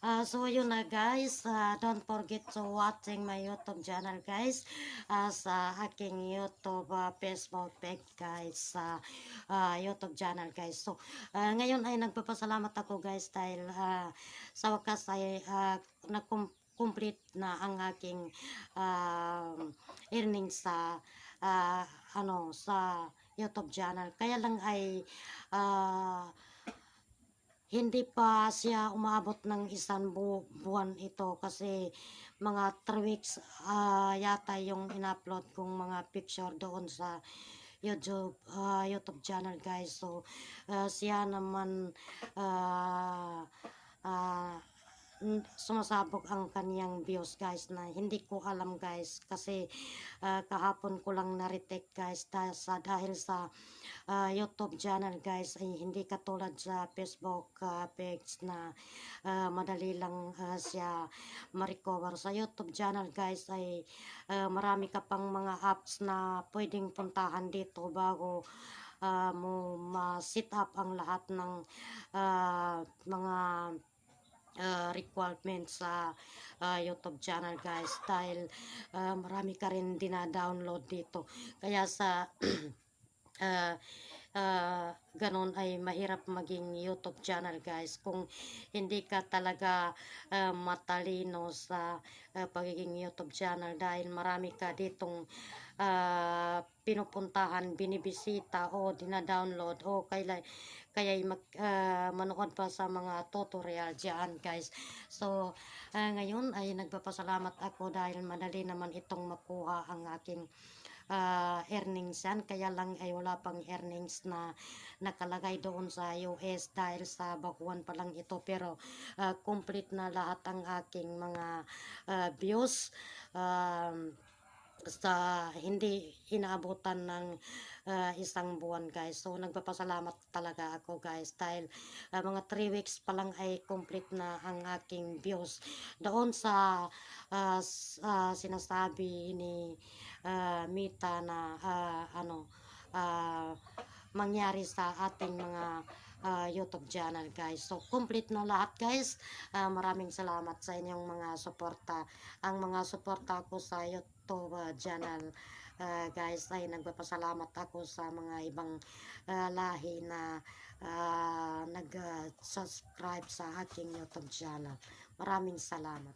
So yun na guys, don't forget to watching my YouTube channel guys, sa aking YouTube, Facebook page guys, sa YouTube channel guys. So ngayon ay nagpapasalamat ako guys dahil sa wakas ay complete na ang aking earnings sa sa YouTube channel. Kaya lang ay uh, hindi pa siya umaabot ng isang buwan ito kasi mga 3 weeks yata yung in-upload kong mga picture doon sa YouTube channel guys. So siya naman uh, uh, sumasabog ang kaniyang views guys na hindi ko alam guys kasi kahapon ko lang na-retake guys dahil sa YouTube channel guys ay hindi katulad sa Facebook page na madali lang siya ma-recover. Sa YouTube channel guys ay marami ka pang mga apps na pwedeng puntahan dito bago mo ma-set up ang lahat ng mga requirements sa YouTube channel guys dahil marami ka rin dina-download dito kaya sa uh, ganon ay mahirap maging YouTube channel guys kung hindi ka talaga matalino sa pagiging YouTube channel dahil marami ka ditong pinupuntahan, binibisita o dina-download o kaya manood pa sa mga tutorial dyan guys. So ngayon ay nagpapasalamat ako dahil madali naman itong makuha ang aking earnings yan. Kaya lang ay wala pang earnings na nakalagay doon sa US dahil sa bakuan pa lang ito. Pero complete na lahat ang aking mga views. Sa hindi inaabutan ng isang buwan guys. So nagpapasalamat talaga ako guys dahil mga 3 weeks pa lang ay complete na ang aking views doon sa sinasabi ni Mita na mangyari sa ating mga YouTube channel guys. So complete na lahat guys. Maraming salamat sa inyong mga suporta. Ang mga suporta ko sa YouTube channel guys ay nagpapasalamat ako sa mga ibang lahi na nag-subscribe sa aking YouTube channel. Maraming salamat.